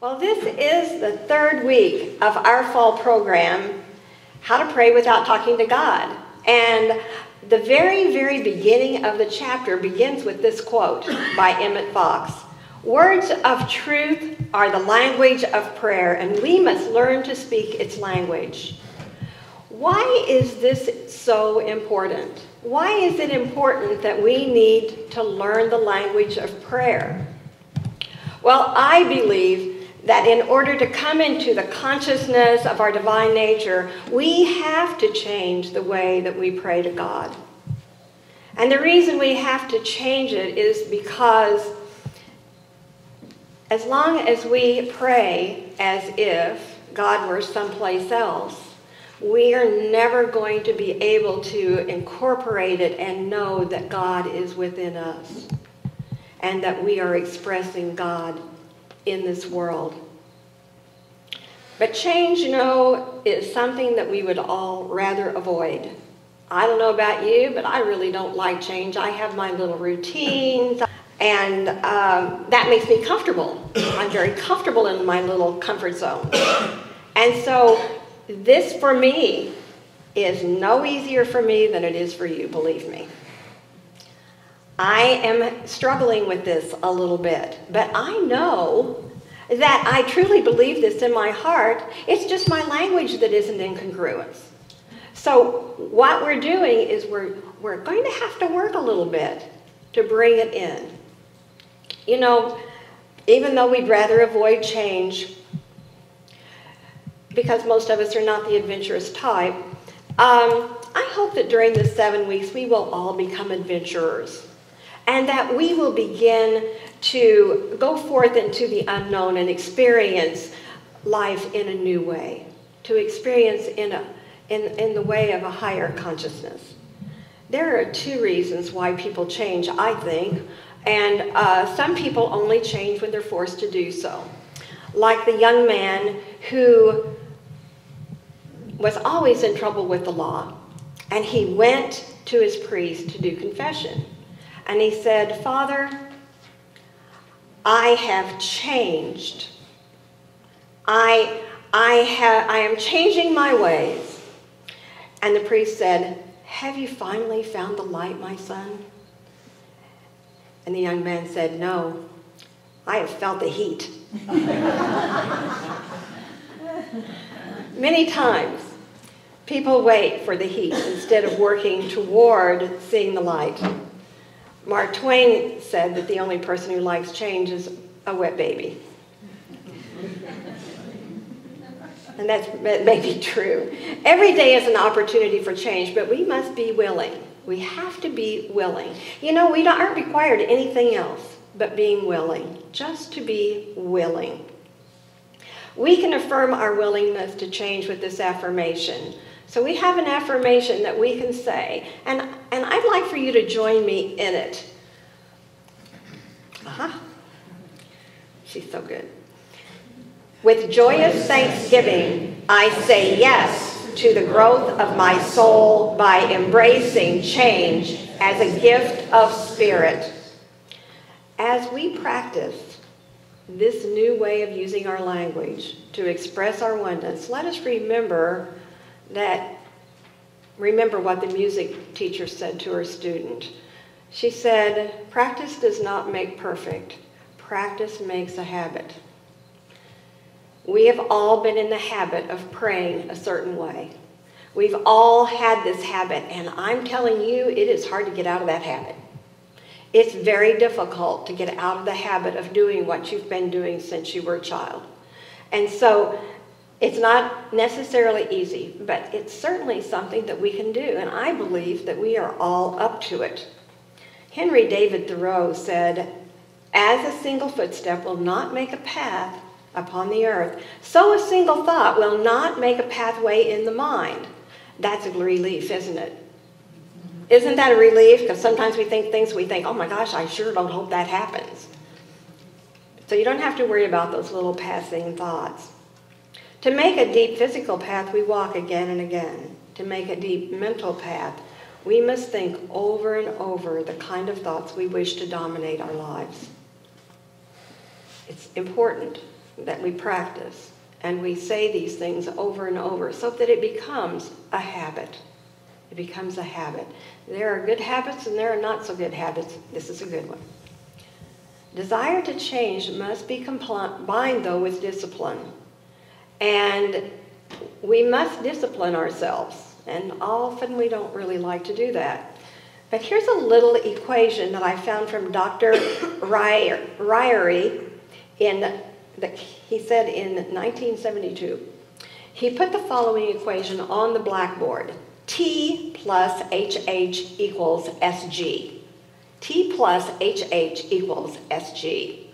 Well, this is the third week of our fall program, How to Pray Without Talking to God. And the very, very beginning of the chapter begins with this quote by Emmett Fox. Words of truth are the language of prayer, and we must learn to speak its language. Why is this so important? Why is it important that we need to learn the language of prayer? Well, I believe that in order to come into the consciousness of our divine nature, we have to change the way that we pray to God. And the reason we have to change it is because as long as we pray as if God were someplace else, we are never going to be able to incorporate it and know that God is within us and that we are expressing God in this world. But change, is something that we would all rather avoid. I don't know about you, but I really don't like change. I have my little routines, and that makes me comfortable. I'm very comfortable in my little comfort zone. And so this, for me, is no easier for me than it is for you, believe me. I am struggling with this a little bit, but I know that I truly believe this in my heart. It's just my language that isn't in congruence. So what we're doing is we're going to have to work a little bit to bring it in. Even though we'd rather avoid change, because most of us are not the adventurous type, I hope that during the 7 weeks we will all become adventurers. And that we will begin to go forth into the unknown and experience life in a new way, to experience in the way of a higher consciousness. There are two reasons why people change, I think, and some people only change when they're forced to do so. Like the young man who was always in trouble with the law, and he went to his priest to do confession. And he said, "Father, I have changed. I am changing my ways." And the priest said, "Have you finally found the light, my son?" And the young man said, "No, I have felt the heat." Many times, people wait for the heat instead of working toward seeing the light. Mark Twain said that the only person who likes change is a wet baby. And that may be true. Every day is an opportunity for change, but we must be willing. We have to be willing. We aren't required anything else but being willing, just to be willing. We can affirm our willingness to change with this affirmation. So we have an affirmation that we can say, and I'd like for you to join me in it. She's so good. With joyous thanksgiving, I say yes to the growth of my soul by embracing change as a gift of spirit. As we practice this new way of using our language to express our oneness, let us remember what the music teacher said to her student. She said, "Practice does not make perfect. Practice makes a habit." We have all been in the habit of praying a certain way. We've all had this habit, and I'm telling you, it is hard to get out of that habit. It's very difficult to get out of the habit of doing what you've been doing since you were a child. And so it's not necessarily easy, but it's certainly something that we can do, and I believe that we are all up to it. Henry David Thoreau said, "As a single footstep will not make a path upon the earth, so a single thought will not make a pathway in the mind." That's a relief, isn't it? Isn't that a relief? Because sometimes we think things, oh my gosh, I sure don't hope that happens. So you don't have to worry about those little passing thoughts. To make a deep physical path, we walk again and again. To make a deep mental path, we must think over and over the kind of thoughts we wish to dominate our lives. It's important that we practice, and we say these things over and over so that it becomes a habit. It becomes a habit. There are good habits and there are not so good habits. This is a good one. Desire to change must be combined, though, with discipline. And we must discipline ourselves. And often we don't really like to do that. But here's a little equation that I found from Dr. Ryrie. He said in 1972. He put the following equation on the blackboard. T plus HH equals SG. T plus HH equals SG.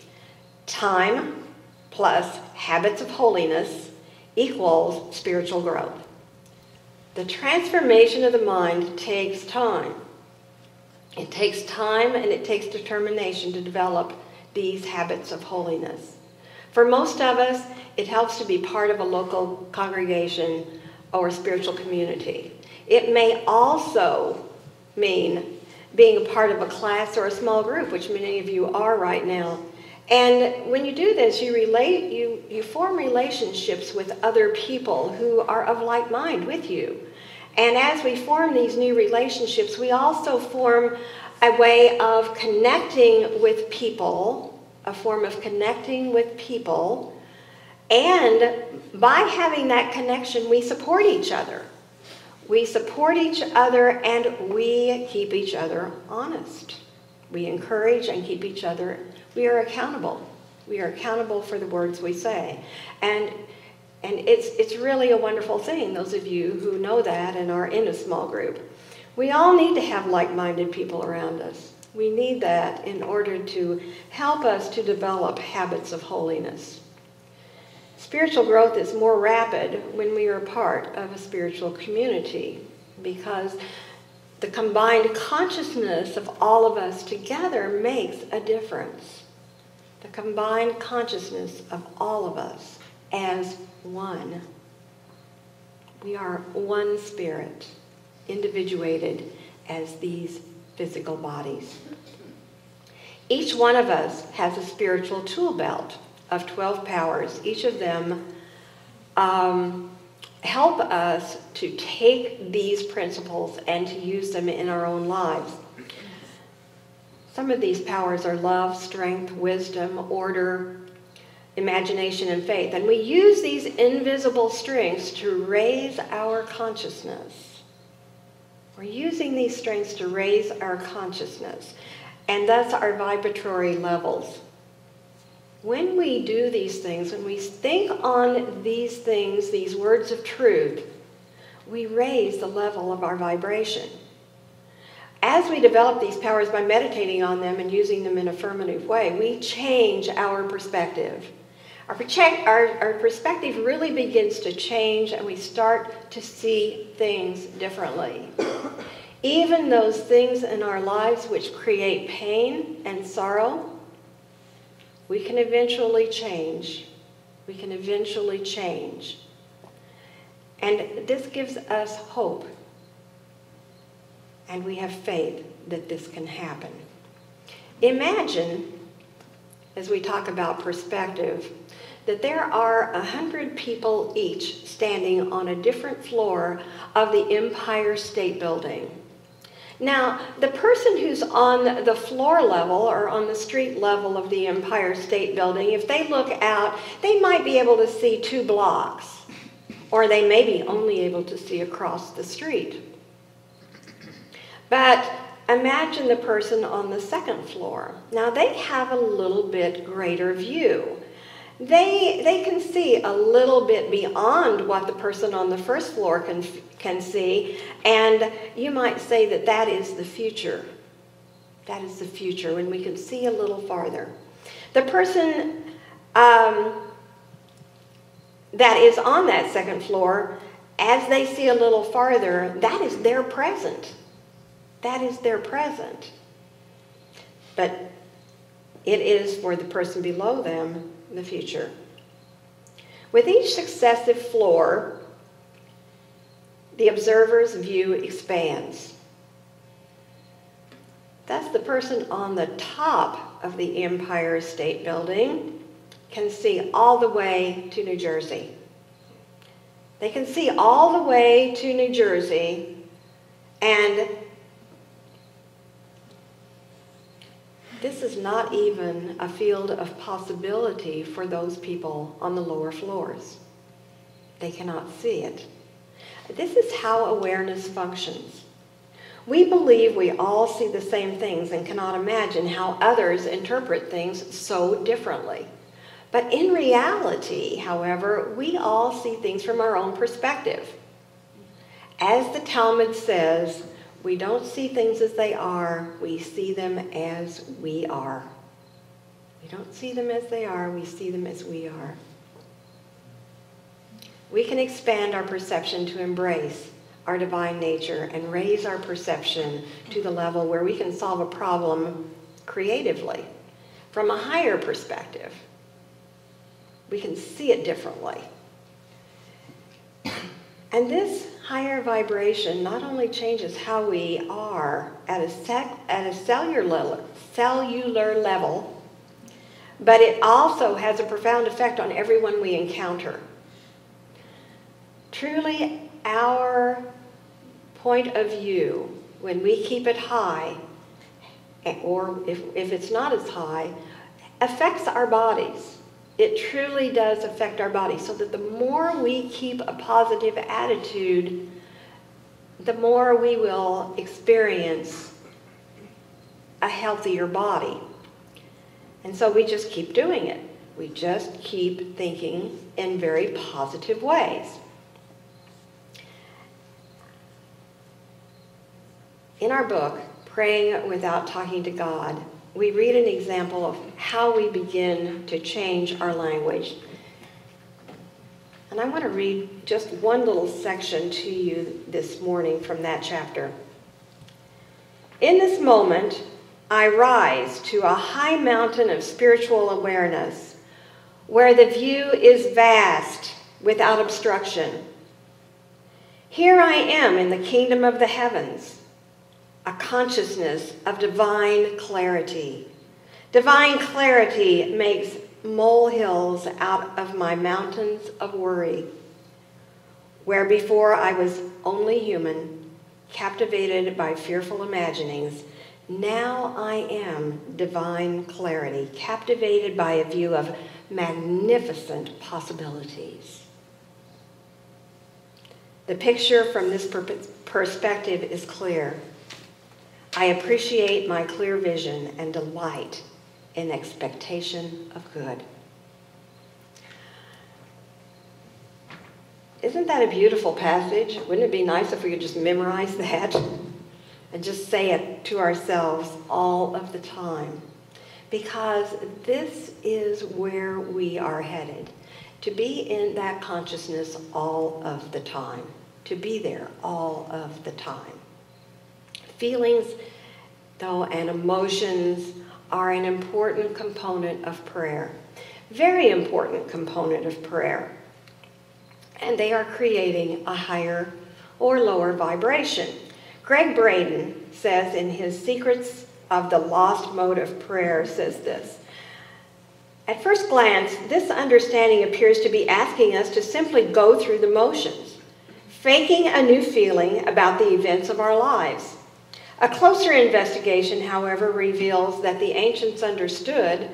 Time plus habits of holiness equals spiritual growth. The transformation of the mind takes time. It takes time and it takes determination to develop these habits of holiness. For most of us, it helps to be part of a local congregation or spiritual community. It may also mean being a part of a class or a small group, which many of you are right now. And when you do this, you form relationships with other people who are of like mind with you. And as we form these new relationships, we also form a way of connecting with people, a form of connecting with people. And by having that connection, we support each other. We support each other and we keep each other honest. We encourage and keep each other. We are accountable. We are accountable for the words we say. And it's really a wonderful thing, those of you who know that and are in a small group. We all need to have like-minded people around us. We need that in order to help us to develop habits of holiness. Spiritual growth is more rapid when we are part of a spiritual community because the combined consciousness of all of us together makes a difference. The combined consciousness of all of us as one. We are one spirit, individuated as these physical bodies. Each one of us has a spiritual tool belt of 12 powers. Each of them help us to take these principles and to use them in our own lives. Some of these powers are love, strength, wisdom, order, imagination, and faith. And we use these invisible strings to raise our consciousness. We're using these strings to raise our consciousness, and thus our vibratory levels. When we do these things, when we think on these things, these words of truth, we raise the level of our vibration. As we develop these powers by meditating on them and using them in an affirmative way, we change our perspective. Our perspective really begins to change and we start to see things differently. Even those things in our lives which create pain and sorrow, we can eventually change. We can eventually change. And this gives us hope. And we have faith that this can happen. Imagine, as we talk about perspective, that there are 100 people each standing on a different floor of the Empire State Building. Now, the person who's on the floor level or on the street level of the Empire State Building, if they look out, they might be able to see 2 blocks, or they may be only able to see across the street. But imagine the person on the second floor. Now, they have a little bit greater view. They can see a little bit beyond what the person on the first floor can see, and you might say that that is the future. That is the future, when we can see a little farther. The person that is on that second floor, as they see a little farther, that is their present. That is their present. But it is for the person below them the future. With each successive floor, the observer's view expands. Thus, the person on the top of the Empire State Building can see all the way to New Jersey. They can see all the way to New Jersey, and this is not even a field of possibility for those people on the lower floors. They cannot see it. This is how awareness functions. We believe we all see the same things and cannot imagine how others interpret things so differently. But in reality, however, we all see things from our own perspective. As the Talmud says, we don't see things as they are, we see them as we are. We don't see them as they are, we see them as we are. We can expand our perception to embrace our divine nature and raise our perception to the level where we can solve a problem creatively from a higher perspective. We can see it differently. And this higher vibration not only changes how we are at a cellular level, but it also has a profound effect on everyone we encounter. Truly, our point of view, when we keep it high, or if it's not as high, affects our bodies. It truly does affect our bodies, so that the more we keep a positive attitude, the more we will experience a healthier body. And so we just keep doing it. We just keep thinking in very positive ways. In our book, Praying Without Talking to God, we read an example of how we begin to change our language. And I want to read just one little section to you this morning from that chapter. In this moment, I rise to a high mountain of spiritual awareness, where the view is vast without obstruction. Here I am in the kingdom of the heavens, a consciousness of divine clarity. Divine clarity makes molehills out of my mountains of worry. Where before I was only human, captivated by fearful imaginings, now I am divine clarity, captivated by a view of magnificent possibilities. The picture from this perspective is clear. I appreciate my clear vision and delight in expectation of good. Isn't that a beautiful passage? Wouldn't it be nice if we could just memorize that and just say it to ourselves all of the time? Because this is where we are headed, to be in that consciousness all of the time, to be there all of the time. Feelings, though, and emotions are an important component of prayer. Very important component of prayer. And they are creating a higher or lower vibration. Greg Braden says in his Secrets of the Lost Mode of Prayer, says this: at first glance, this understanding appears to be asking us to simply go through the motions, faking a new feeling about the events of our lives. A closer investigation, however, reveals that the ancients understood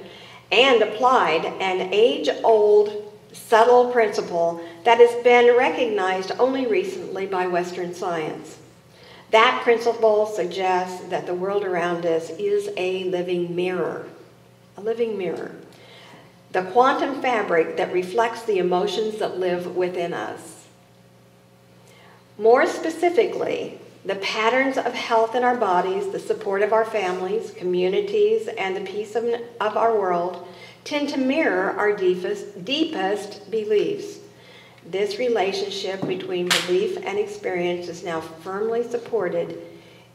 and applied an age-old, subtle principle that has been recognized only recently by Western science. That principle suggests that the world around us is a living mirror. A living mirror. The quantum fabric that reflects the emotions that live within us. More specifically, the patterns of health in our bodies, the support of our families, communities, and the peace of our world tend to mirror our deepest beliefs. This relationship between belief and experience is now firmly supported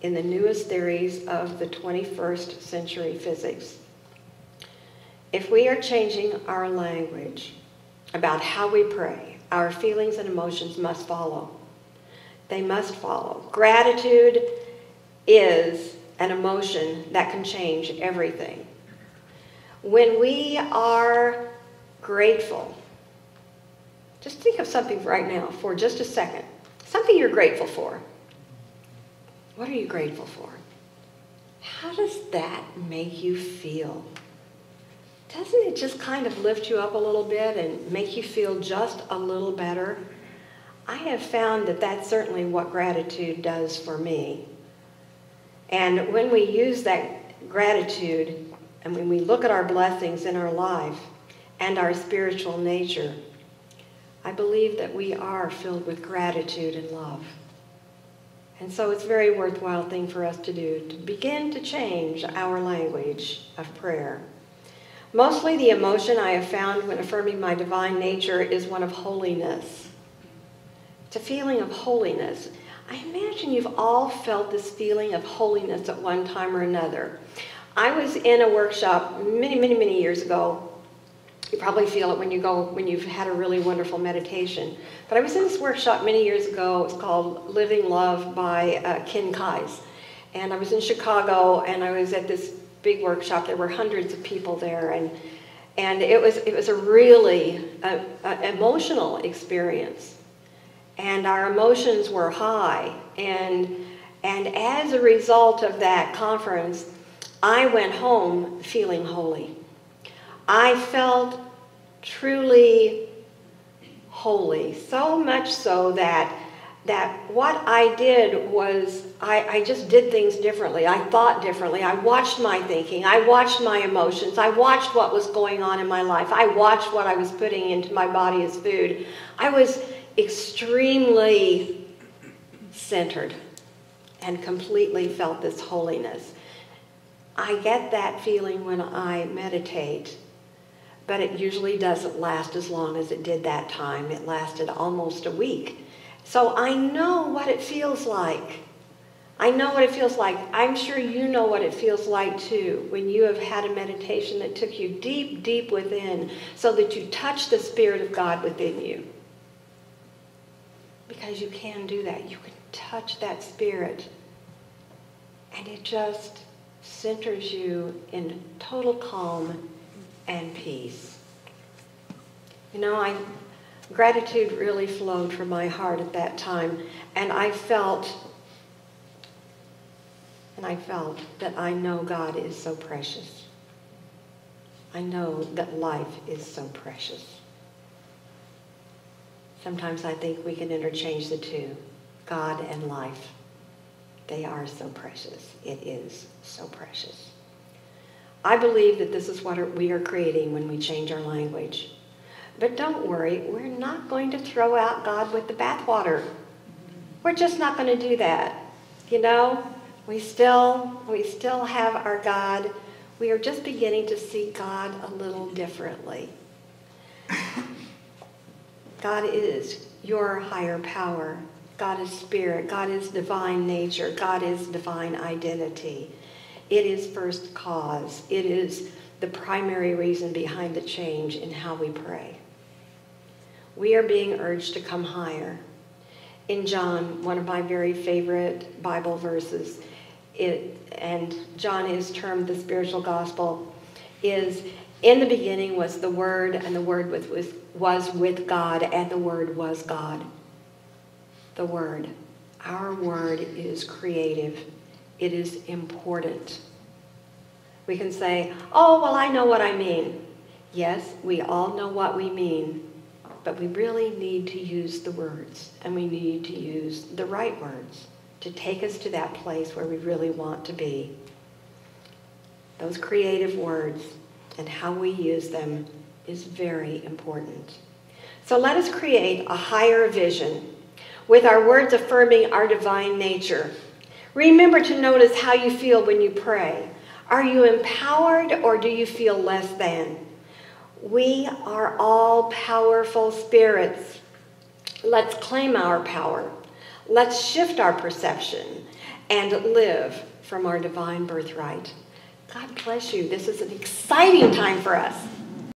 in the newest theories of the 21st century physics. If we are changing our language about how we pray, our feelings and emotions must follow. They must follow. Gratitude is an emotion that can change everything. When we are grateful. Just think of something right now for just a second. Something you're grateful for. What are you grateful for? How does that make you feel? Doesn't it just kind of lift you up a little bit and make you feel just a little better? I have found that that's certainly what gratitude does for me. And when we use that gratitude, and when we look at our blessings in our life and our spiritual nature, I believe that we are filled with gratitude and love. And so it's a very worthwhile thing for us to do, to begin to change our language of prayer. Mostly the emotion I have found when affirming my divine nature is one of holiness. It's a feeling of holiness. I imagine you've all felt this feeling of holiness at one time or another. I was in a workshop many years ago. You probably feel it when you've had a really wonderful meditation. But I was in this workshop many years ago. It was called Living Love by Ken Kais. And I was in Chicago, and I was at this big workshop. There were hundreds of people there, and it was a really emotional experience. And our emotions were high. And as a result of that conference, I went home feeling holy. I felt truly holy, so much so that what I did was I just did things differently. I thought differently. I watched my thinking. I watched my emotions. I watched what was going on in my life. I watched what I was putting into my body as food. I was extremely centered and completely felt this holiness. I get that feeling when I meditate, but it usually doesn't last as long as it did that time. It lasted almost a week. So I know what it feels like. I know what it feels like. I'm sure you know what it feels like too, when you have had a meditation that took you deep, deep within, so that you touch the Spirit of God within you. Because you can do that. You can touch that Spirit, and it just centers you in total calm and peace. You know, gratitude really flowed from my heart at that time, and I felt that I know God is so precious. I know that life is so precious. Sometimes I think we can interchange the two, God and life. They are so precious. It is so precious. I believe that this is what we are creating when we change our language. But don't worry, we're not going to throw out God with the bathwater. We're just not going to do that. You know, we still have our God. We are just beginning to see God a little differently. God is your higher power. God is spirit. God is divine nature. God is divine identity. It is first cause. It is the primary reason behind the change in how we pray. We are being urged to come higher. In John, one of my very favorite Bible verses, and John is termed the spiritual gospel, is, in the beginning was the Word, and the Word was with God, and the Word was God. The Word. Our Word is creative. It is important. We can say, oh, well, I know what I mean. Yes, we all know what we mean, but we really need to use the words, and we need to use the right words to take us to that place where we really want to be. Those creative words and how we use them is very important. So let us create a higher vision with our words affirming our divine nature. Remember to notice how you feel when you pray. Are you empowered, or do you feel less than? We are all powerful spirits. Let's claim our power. Let's shift our perception and live from our divine birthright. God bless you. This is an exciting time for us.